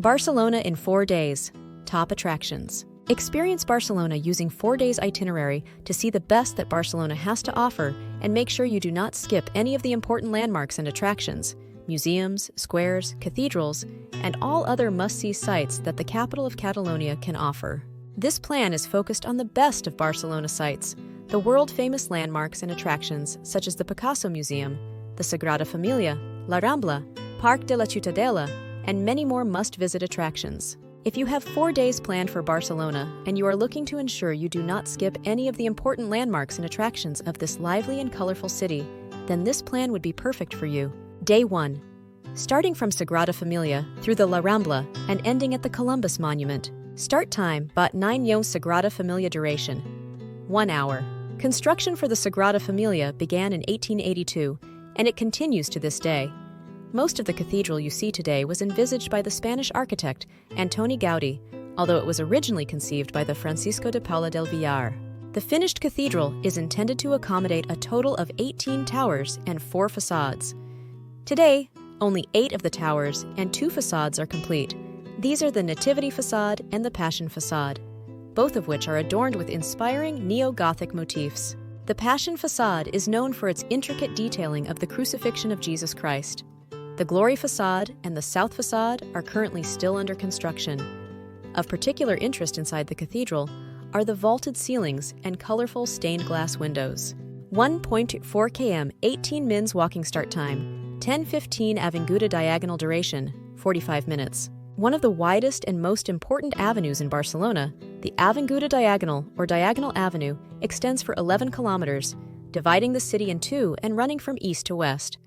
Barcelona in 4 days. Top attractions. Experience Barcelona using 4 days itinerary to see the best that Barcelona has to offer and make sure you do not skip any of the important landmarks and attractions, museums, squares, cathedrals, and all other must-see sites that the capital of Catalonia can offer. This plan is focused on the best of Barcelona sites, the world-famous landmarks and attractions such as the Picasso Museum, the Sagrada Família, La Rambla, Parc de la Ciutadella, and many more must-visit attractions. If you have 4 days planned for Barcelona and you are looking to ensure you do not skip any of the important landmarks and attractions of this lively and colorful city, then this plan would be perfect for you. Day 1. Starting from Sagrada Família through the La Rambla and ending at the Columbus Monument. Start time, but 9 Sagrada Família duration. 1 hour. Construction for the Sagrada Família began in 1882, and it continues to this day. Most of the cathedral you see today was envisaged by the Spanish architect Antoni Gaudí, although it was originally conceived by the Francisco de Paula del Villar. The finished cathedral is intended to accommodate a total of 18 towers and 4 facades. Today, only 8 of the towers and 2 facades are complete. These are the Nativity facade and the Passion facade, both of which are adorned with inspiring neo-Gothic motifs. The Passion facade is known for its intricate detailing of the crucifixion of Jesus Christ. The Glory facade and the South facade are currently still under construction. Of particular interest inside the cathedral are the vaulted ceilings and colorful stained glass windows. 1.4 km, 18 mins walking start time, 10:15 Avinguda diagonal duration, 45 minutes. One of the widest and most important avenues in Barcelona, the Avinguda Diagonal or Diagonal Avenue, extends for 11 kilometers, dividing the city in two and running from east to west.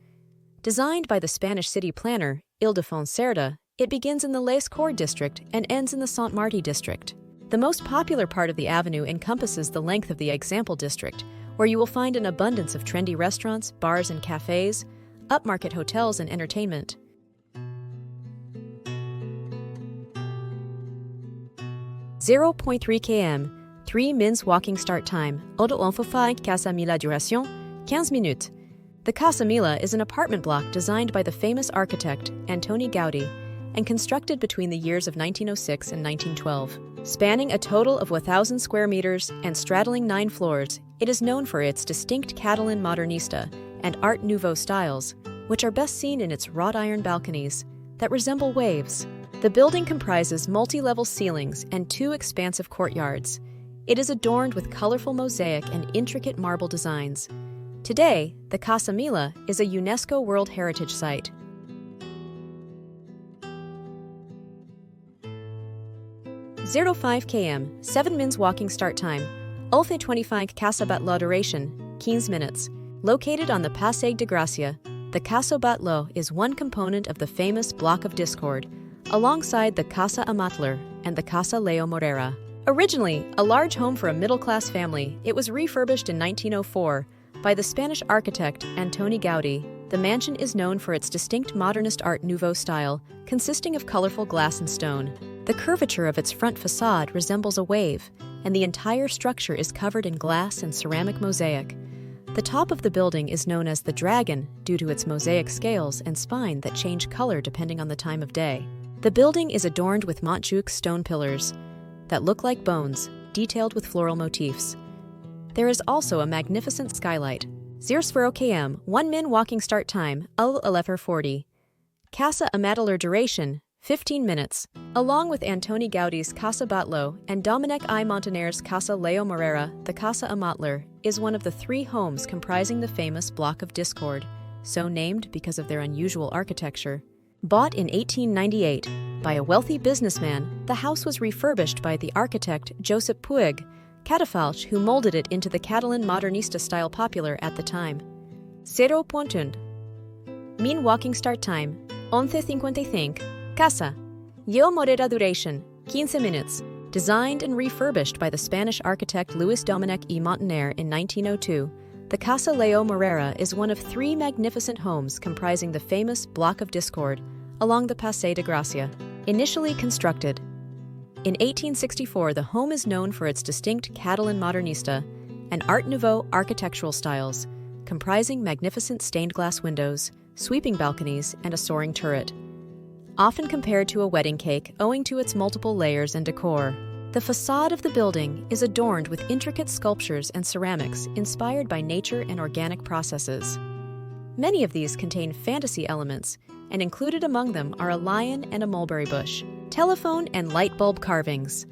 Designed by the Spanish city planner, Ildefons Cerda, it begins in the Les Corts district and ends in the Sant Martí district. The most popular part of the avenue encompasses the length of the Example district, where you will find an abundance of trendy restaurants, bars and cafes, upmarket hotels and entertainment. 0.3 km, 3 mins walking start time, Odo-Onfofai Casa Mila duration, 15 minutes. The Casa Mila is an apartment block designed by the famous architect Antoni Gaudí and constructed between the years of 1906 and 1912. Spanning a total of 1,000 square meters and straddling 9 floors, it is known for its distinct Catalan modernista and Art Nouveau styles, which are best seen in its wrought iron balconies that resemble waves. The building comprises multi-level ceilings and 2 expansive courtyards. It is adorned with colorful mosaic and intricate marble designs. Today, the Casa Mila is a UNESCO World Heritage Site. 0.5 km, 7 mins walking start time, 25 Casa Batlló duration, 15 minutes. Located on the Passeig de Gràcia, the Casa Batlló is one component of the famous Block of Discord, alongside the Casa Amatller and the Casa Leo Morera. Originally a large home for a middle-class family, it was refurbished in 1904 by the Spanish architect Antoni Gaudí. The mansion is known for its distinct modernist Art Nouveau style, consisting of colorful glass and stone. The curvature of its front facade resembles a wave, and the entire structure is covered in glass and ceramic mosaic. The top of the building is known as the Dragon due to its mosaic scales and spine that change color depending on the time of day. The building is adorned with Montjuic stone pillars that look like bones, detailed with floral motifs. There is also a magnificent skylight. 0 km, 1 min walking start time, 11:40. Casa Amatller duration, 15 minutes. Along with Antoni Gaudí's Casa Batlló and Domènec I Montaner's Casa Leo Morera, the Casa Amatller is one of the 3 homes comprising the famous Block of Discord, so named because of their unusual architecture. Bought in 1898 by a wealthy businessman, the house was refurbished by the architect Josep Puig Cadafalch, who molded it into the Catalan modernista style popular at the time. 0.1 min walking start time, 11:55. Casa Leo Morera duration, 15 minutes. Designed and refurbished by the Spanish architect Luis Domènec y Montaner in 1902, the Casa Leo Morera is one of 3 magnificent homes comprising the famous Block of Discord along the Passeig de Gràcia. Initially constructed in 1864, the home is known for its distinct Catalan modernista and Art Nouveau architectural styles, comprising magnificent stained glass windows, sweeping balconies, and a soaring turret. often compared to a wedding cake owing to its multiple layers and decor. The facade of the building is adorned with intricate sculptures and ceramics inspired by nature and organic processes. Many of these contain fantasy elements, and included among them are a lion and a mulberry bush. Telephone and light bulb carvings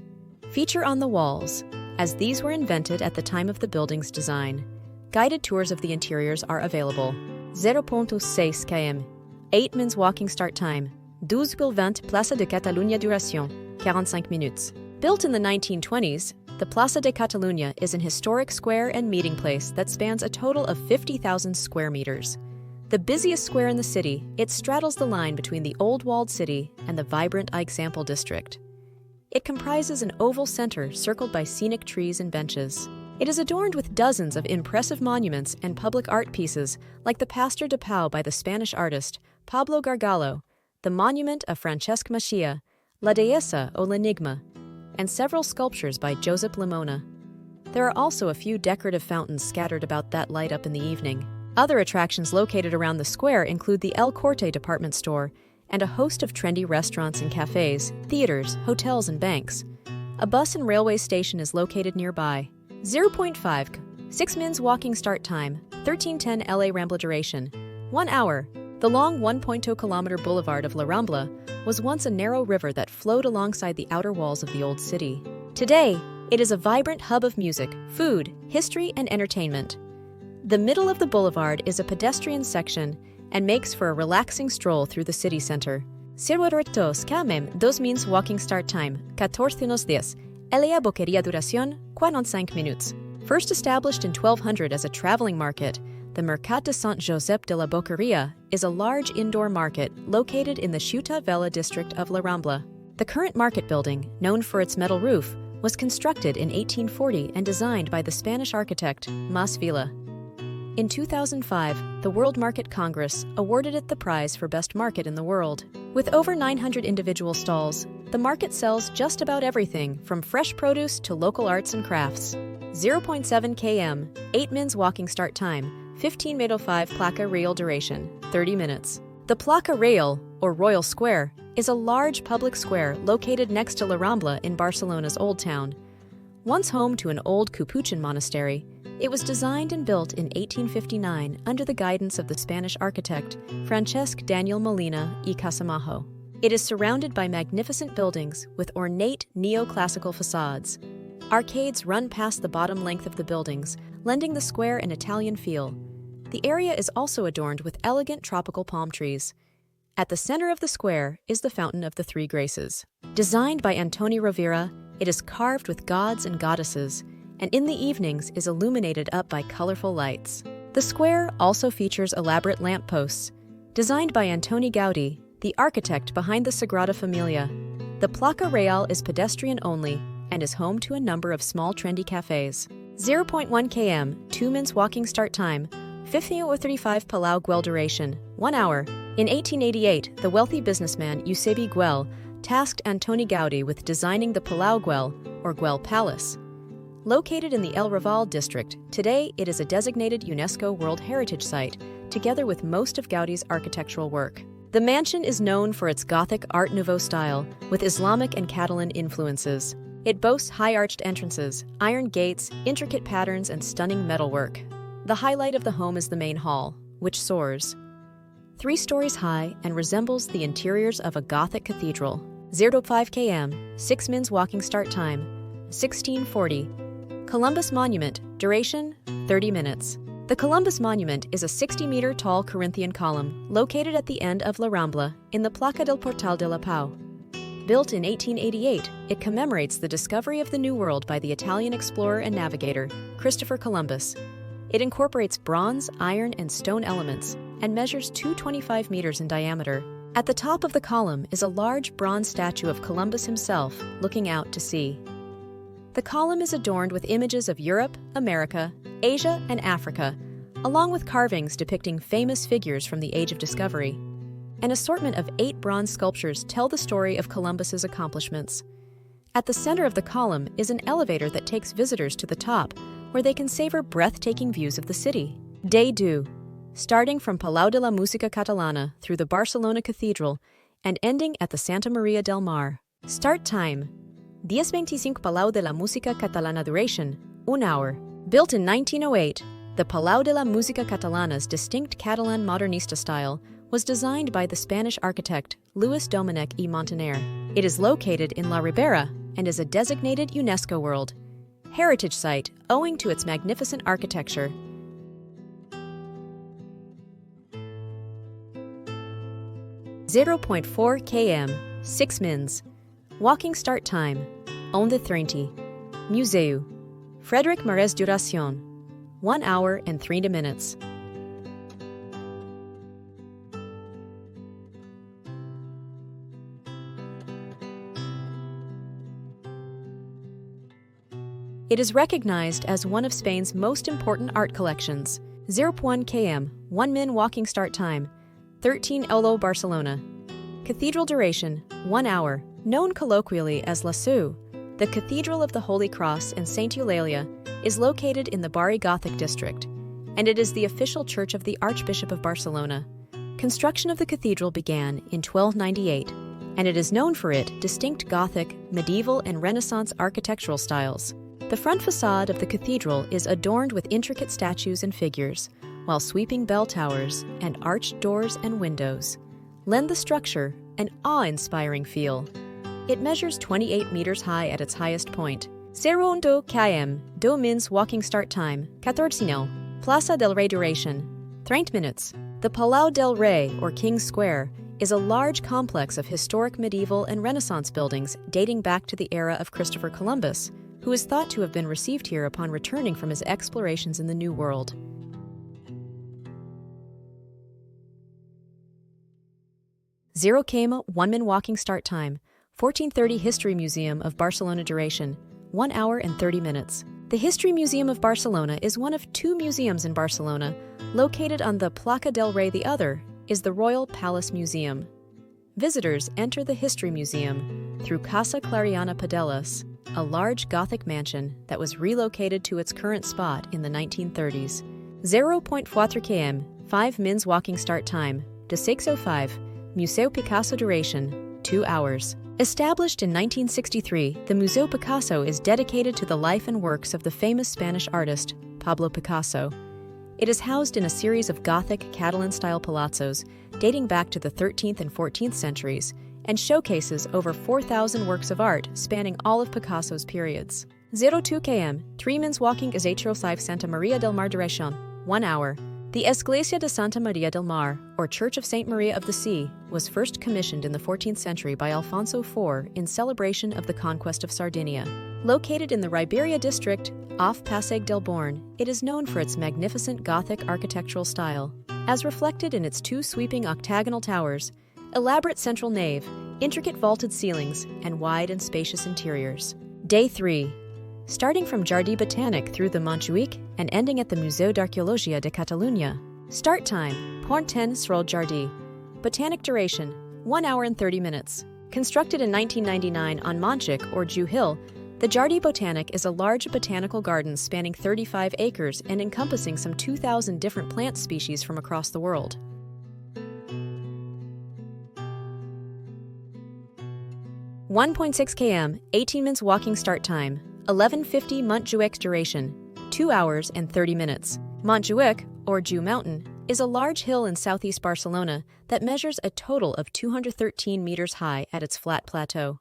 feature on the walls, as these were invented at the time of the building's design. Guided tours of the interiors are available. 0.6 km, 8 minutes walking start time, 12:20 Place de Catalonia duration, 45 minutes. Built in the 1920s, the Plaça de Catalonia is an historic square and meeting place that spans a total of 50,000 square meters. The busiest square in the city, it straddles the line between the old walled city and the vibrant Eixample district. It comprises an oval center circled by scenic trees and benches. It is adorned with dozens of impressive monuments and public art pieces like the Pastor de Pau by the Spanish artist Pablo Gargallo, the monument of Francesc Machia, La Dehesa o l'Enigma, and several sculptures by Josep Limona. There are also a few decorative fountains scattered about that light up in the evening. Other attractions located around the square include the El Corte department store and a host of trendy restaurants and cafes, theaters, hotels, and banks. A bus and railway station is located nearby. 0.5 6 minutes walking start time, 13:10 LA Rambla duration, 1 hour. The long 1.2 kilometer boulevard of La Rambla was once a narrow river that flowed alongside the outer walls of the old city. Today, it is a vibrant hub of music, food, history, and entertainment. The middle of the boulevard is a pedestrian section and makes for a relaxing stroll through the city center. 0.2 km, 2 minutes walking start time, 14:10 LA Boqueria duración, 45 minutes. First established in 1200 as a traveling market, the Mercat de Sant Josep de la Boqueria is a large indoor market located in the Ciutadella district of La Rambla. The current market building, known for its metal roof, was constructed in 1840 and designed by the Spanish architect Mas Vila. In 2005, the World Market Congress awarded it the prize for best market in the world. With over 900 individual stalls, the market sells just about everything from fresh produce to local arts and crafts. 0.7 km, 8 minutes walking start time, 15:05 Placa Real duration, 30 minutes. The Placa Real, or Royal Square, is a large public square located next to La Rambla in Barcelona's Old Town. Once home to an old Capuchin monastery, it was designed and built in 1859 under the guidance of the Spanish architect Francesc Daniel Molina y Casamajo. It is surrounded by magnificent buildings with ornate neoclassical facades. Arcades run past the bottom length of the buildings, lending the square an Italian feel. The area is also adorned with elegant tropical palm trees. At the center of the square is the Fountain of the Three Graces. Designed by Antoni Rovira, it is carved with gods and goddesses, and in the evenings is illuminated up by colorful lights. The square also features elaborate lampposts. Designed by Antoni Gaudí, the architect behind the Sagrada Família, the Placa Real is pedestrian-only and is home to a number of small trendy cafes. 0.1 km, 2 minutes walking start time, 15:35 Palau Güell duration, 1 hour. In 1888, the wealthy businessman Eusebi Güell tasked Antoni Gaudí with designing the Palau Güell, or Güell Palace. Located in the El Raval district, today it is a designated UNESCO World Heritage Site, together with most of Gaudí's architectural work. The mansion is known for its Gothic Art Nouveau style, with Islamic and Catalan influences. It boasts high-arched entrances, iron gates, intricate patterns, and stunning metalwork. The highlight of the home is the main hall, which soars 3 stories high and resembles the interiors of a Gothic cathedral. 0.5 km, 6 minutes walking start time, 16:40. Columbus Monument, duration, 30 minutes. The Columbus Monument is a 60-meter tall Corinthian column located at the end of La Rambla in the Placa del Portal de la Pau. Built in 1888, it commemorates the discovery of the New World by the Italian explorer and navigator, Christopher Columbus. It incorporates bronze, iron, and stone elements and measures 225 meters in diameter. At the top of the column is a large bronze statue of Columbus himself looking out to sea. The column is adorned with images of Europe, America, Asia, and Africa, along with carvings depicting famous figures from the Age of Discovery. An assortment of 8 bronze sculptures tell the story of Columbus's accomplishments. At the center of the column is an elevator that takes visitors to the top, where they can savor breathtaking views of the city. Day 2. Starting from Palau de la Música Catalana through the Barcelona Cathedral and ending at the Santa Maria del Mar. Start time: 10:25 Palau de la Música Catalana. Duration: 1 hour. Built in 1908, the Palau de la Música Catalana's distinct Catalan modernista style was designed by the Spanish architect Luis Domènech y Montaner. It is located in La Ribera and is a designated UNESCO World Heritage Site owing to its magnificent architecture. (0.4 km, 6 mins). Walking start time: 11:30. Museu Frederic Marès Duration: 1 hour and 30 minutes. It is recognized as one of Spain's most important art collections. 0.1 km, 1 min. Walking start time: 13 Elo, Barcelona. Cathedral duration: 1 hour. Known colloquially as La Seu, the Cathedral of the Holy Cross in Saint Eulalia is located in the Barri Gothic district, and it is the official church of the Archbishop of Barcelona. Construction of the cathedral began in 1298, and it is known for its distinct Gothic, medieval, and Renaissance architectural styles. The front facade of the cathedral is adorned with intricate statues and figures, while sweeping bell towers and arched doors and windows lend the structure an awe-inspiring feel. It measures 28 meters high at its highest point. 0.2 km, 2 mins. Walking start time: 14. Plaza del Rey. Duration: 30 minutes. The Palau del Rey, or King's Square, is a large complex of historic medieval and Renaissance buildings dating back to the era of Christopher Columbus, who is thought to have been received here upon returning from his explorations in the New World. (0 km, 1 min. Walking start time: 14:30. History Museum of Barcelona. Duration: 1 hour and 30 minutes. The History Museum of Barcelona is one of 2 museums in Barcelona, located on the Plaça del Rei. The other is the Royal Palace Museum. Visitors enter the History Museum through Casa Clariana Padelas, a large Gothic mansion that was relocated to its current spot in the 1930s. 0.4 km, 5 min. Walking start time: 6:05. Museu Picasso. Duration: 2 hours. Established in 1963, the Museu Picasso is dedicated to the life and works of the famous Spanish artist, Pablo Picasso. It is housed in a series of Gothic Catalan-style palazzos dating back to the 13th and 14th centuries and showcases over 4,000 works of art spanning all of Picasso's periods. 0.2 km, 3 min. Walking is 8:05. Santa Maria del Mar. Duration: 1 hour. The Església de Santa Maria del Mar, or Church of Saint Maria of the Sea, was first commissioned in the 14th century by Alfonso IV in celebration of the conquest of Sardinia. Located in the Ribeira district, off Passeig del Born, it is known for its magnificent Gothic architectural style, as reflected in its 2 sweeping octagonal towers, elaborate central nave, intricate vaulted ceilings, and wide and spacious interiors. Day 3. Starting from Jardí Botànic through the Montjuïc and ending at the Museu d'Arqueologia de Catalunya. Start time: 10 Sroll Jardí. Botanic duration: 1 hour and 30 minutes. Constructed in 1999 on Montjuïc or Jew Hill, the Jardí Botànic is a large botanical garden spanning 35 acres and encompassing some 2,000 different plant species from across the world. (1.6 km, 18 min. Walking start time: 11:50. Montjuïc. Duration: 2 hours and 30 minutes. Montjuïc, or Jew Mountain, is a large hill in southeast Barcelona that measures a total of 213 meters high at its flat plateau.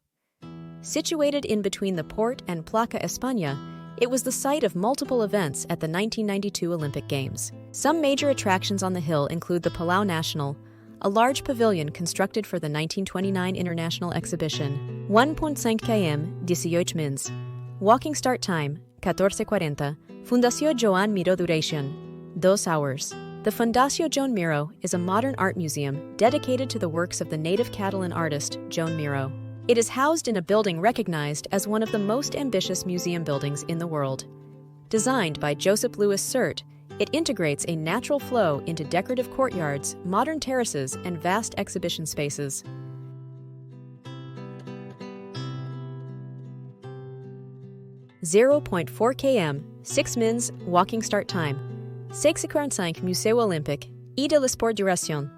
Situated in between the port and Plaça España, it was the site of multiple events at the 1992 Olympic Games. Some major attractions on the hill include the Palau Nacional, a large pavilion constructed for the 1929 International Exhibition. 1.5 km, 18 min. Walking start time: 14:40. Fundació Joan Miró. Duration: 2 hours. The Fundació Joan Miró is a modern art museum dedicated to the works of the native Catalan artist Joan Miró. It is housed in a building recognized as one of the most ambitious museum buildings in the world. Designed by Josep Lluís Sert, it integrates a natural flow into decorative courtyards, modern terraces, and vast exhibition spaces. (0.4 km, 6 min. Walking start time: 6:45. Museu Olympique, e de l'Esport. Duration: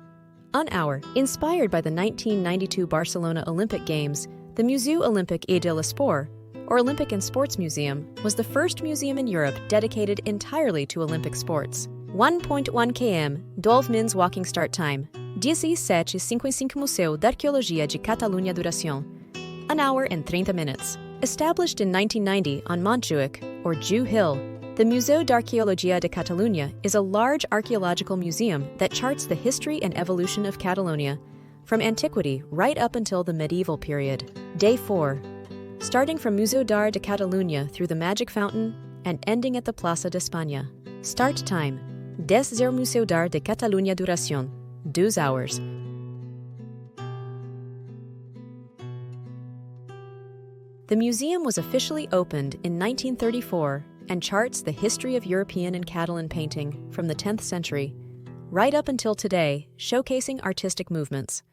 An hour. Inspired by the 1992 Barcelona Olympic Games, the Museu Olympic et de l'Esport, or Olympic and Sports Museum, was the first museum in Europe dedicated entirely to Olympic sports. 1.1 km, 12 mins walking start time. 17:55 Museu d'Arqueologia de Catalonia duração. An hour and 30 minutes. Established in 1990 on Montjuic, or Jew Hill, the Museu d'Arqueologia de Catalunya is a large archaeological museum that charts the history and evolution of Catalonia, from antiquity right up until the medieval period. Day 4. Starting from Museu d'Art de Catalunya through the Magic Fountain and ending at the Plaça d'Espanya. Start time: 10 Museu d'Art de Catalunya duración, 12 hours. The museum was officially opened in 1934 and charts the history of European and Catalan painting from the 10th century, right up until today, showcasing artistic movements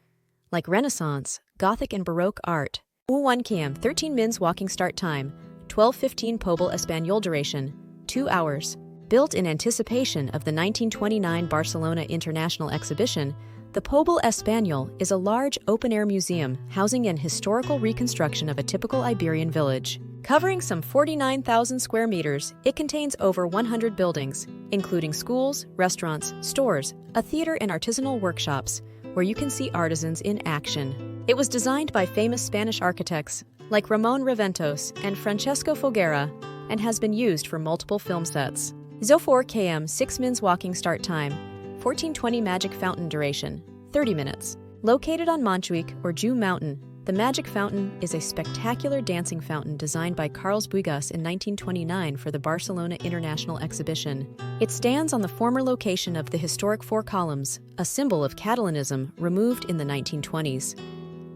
like Renaissance, Gothic and Baroque art. 1 km, 13 mins walking start time, 12:15 Pobl Espanyol duration, 2 hours. Built in anticipation of the 1929 Barcelona International Exhibition, the Pobl Espanyol is a large open-air museum housing an historical reconstruction of a typical Iberian village. Covering some 49,000 square meters, it contains over 100 buildings, including schools, restaurants, stores, a theater and artisanal workshops, where you can see artisans in action. It was designed by famous Spanish architects like Ramon Reventos and Francesco Folguera and has been used for multiple film sets. 4 km, 6 mins walking start time, 14:20 Magic Fountain duration, 30 minutes. Located on Montjuic or Jew Mountain, the Magic Fountain is a spectacular dancing fountain designed by Carles Buigas in 1929 for the Barcelona International Exhibition. It stands on the former location of the historic Four Columns, a symbol of Catalanism removed in the 1920s.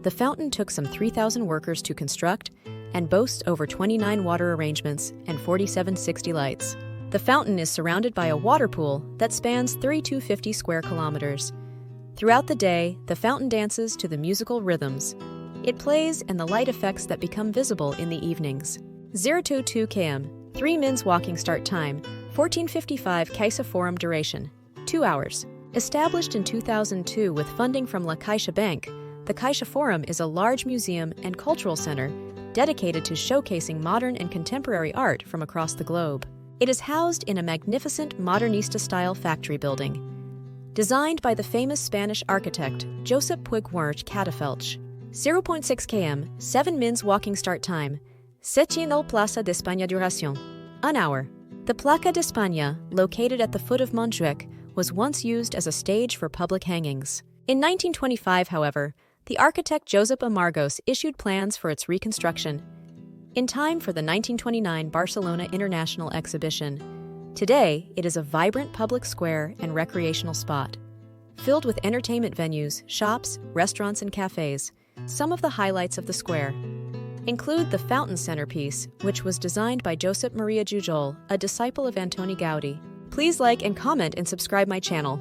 The fountain took some 3,000 workers to construct and boasts over 29 water arrangements and 4760 lights. The fountain is surrounded by a water pool that spans 3,250 square kilometers. Throughout the day, the fountain dances to the musical rhythms it plays and the light effects that become visible in the evenings. 022 km, 3 mins walking start time, 14:55 Caixa Forum duration, 2 hours. Established in 2002 with funding from La Caixa Bank, the Caixa Forum is a large museum and cultural center dedicated to showcasing modern and contemporary art from across the globe. It is housed in a magnificent modernista-style factory building, designed by the famous Spanish architect Josep Puigwerch Catafelch. 0.6 km, 7 mins walking start time, 7 Plaça d'Espanya duración, an hour. The Plaça d'Espanya, located at the foot of Montjuic, was once used as a stage for public hangings. In 1925, however, the architect Josep Amargós issued plans for its reconstruction, in time for the 1929 Barcelona International Exhibition. Today, it is a vibrant public square and recreational spot, filled with entertainment venues, shops, restaurants, and cafes. Some of the highlights of the square include the fountain centerpiece, which was designed by Josep Maria Jujol, a disciple of Antoni Gaudí. Please like and comment and subscribe my channel.